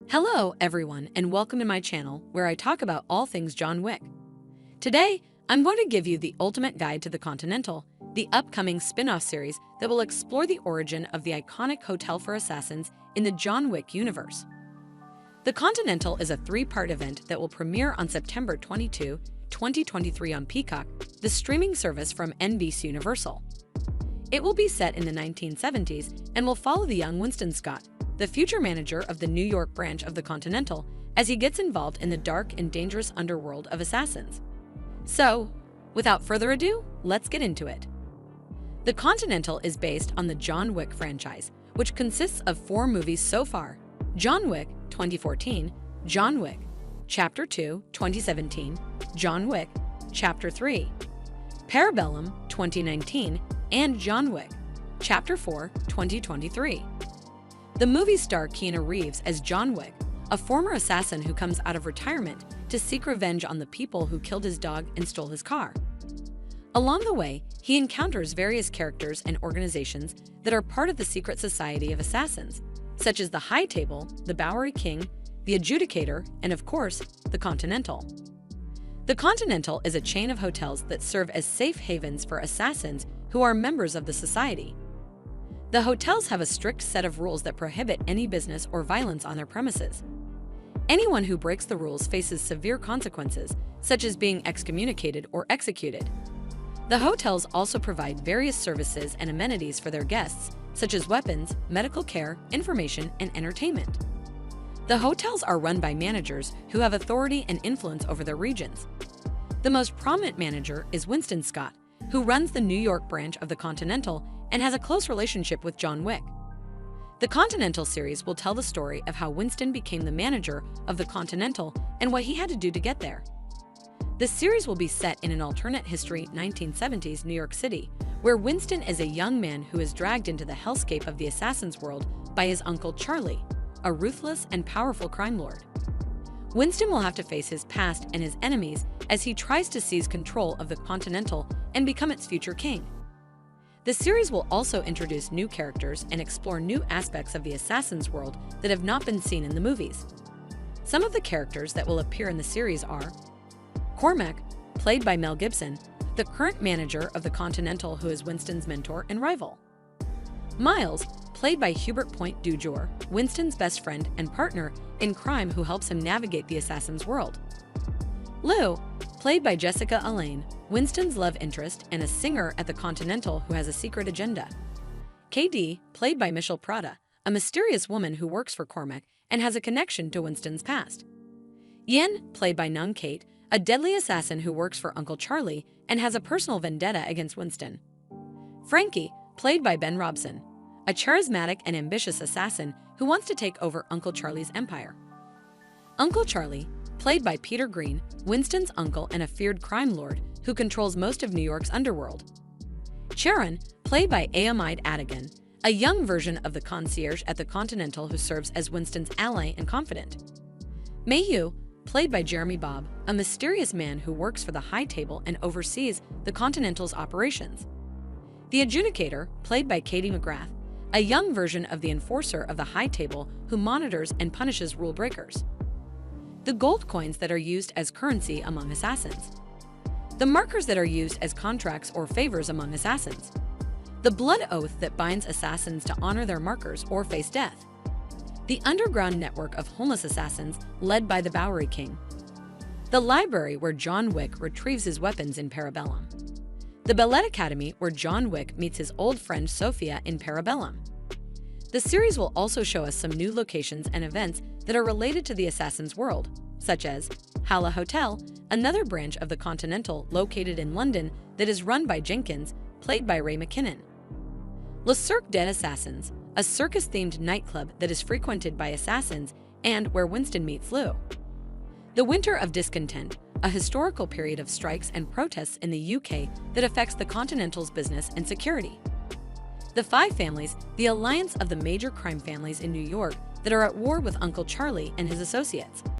Hello, everyone, and welcome to my channel where I talk about all things John Wick. Today, I'm going to give you the ultimate guide to the Continental, the upcoming spin-off series that will explore the origin of the iconic hotel for assassins in the John Wick universe. The Continental is a three-part event that will premiere on September 22, 2023 on Peacock, the streaming service from NBC Universal. It will be set in the 1970s and will follow the young Winston Scott, the future manager of the New York branch of the Continental, as he gets involved in the dark and dangerous underworld of assassins. So, without further ado, let's get into it. The Continental is based on the John Wick franchise, which consists of 4 movies so far: John Wick 2014, John Wick Chapter 2 2017, John Wick Chapter 3, Parabellum 2019, and John Wick Chapter 4 2023. The movies star Keanu Reeves as John Wick, a former assassin who comes out of retirement to seek revenge on the people who killed his dog and stole his car. Along the way, he encounters various characters and organizations that are part of the secret society of assassins, such as the High Table, the Bowery King, the Adjudicator, and of course, the Continental. The Continental is a chain of hotels that serve as safe havens for assassins who are members of the society. The hotels have a strict set of rules that prohibit any business or violence on their premises. Anyone who breaks the rules faces severe consequences, such as being excommunicated or executed. The hotels also provide various services and amenities for their guests, such as weapons, medical care, information, and entertainment. The hotels are run by managers who have authority and influence over their regions. The most prominent manager is Winston Scott, who runs the New York branch of the Continental and has a close relationship with John Wick. The Continental series will tell the story of how Winston became the manager of the Continental and what he had to do to get there. The series will be set in an alternate history 1970s New York City, where Winston is a young man who is dragged into the hellscape of the assassin's world by his uncle Charlie, a ruthless and powerful crime lord. Winston will have to face his past and his enemies as he tries to seize control of the Continental and become its future king. The series will also introduce new characters and explore new aspects of the assassin's world that have not been seen in the movies. Some of the characters that will appear in the series are Cormac, played by Mel Gibson, the current manager of the Continental who is Winston's mentor and rival. Miles, played by Hubert Point du Jour, Winston's best friend and partner in crime who helps him navigate the assassin's world. Lou, played by Jessica Alain, Winston's love interest and a singer at the Continental who has a secret agenda. KD, played by Michelle Prada, a mysterious woman who works for Cormac and has a connection to Winston's past. Yin, played by Nung Kate, a deadly assassin who works for Uncle Charlie and has a personal vendetta against Winston. Frankie, played by Ben Robson, a charismatic and ambitious assassin who wants to take over Uncle Charlie's empire. Uncle Charlie, played by Peter Green, Winston's uncle and a feared crime lord who controls most of New York's underworld. Charon, played by Aamide Adigan, a young version of the concierge at the Continental who serves as Winston's ally and confidant. Mayhew, played by Jeremy Bobb, a mysterious man who works for the High Table and oversees the Continental's operations. The Adjudicator, played by Katie McGrath, a young version of the enforcer of the High Table who monitors and punishes rule breakers. The gold coins that are used as currency among assassins. The markers that are used as contracts or favors among assassins. The blood oath that binds assassins to honor their markers or face death. The underground network of homeless assassins led by the Bowery King. The library where John Wick retrieves his weapons in Parabellum. The Ballet Academy where John Wick meets his old friend Sophia in Parabellum. The series will also show us some new locations and events that are related to the assassin's world, such as Hala Hotel, another branch of the Continental located in London that is run by Jenkins, played by Ray McKinnon. Le Cirque des Assassins, a circus-themed nightclub that is frequented by assassins and where Winston meets Lou. The Winter of Discontent, a historical period of strikes and protests in the UK that affects the Continental's business and security. The Five Families, the alliance of the major crime families in New York that are at war with Uncle Charlie and his associates.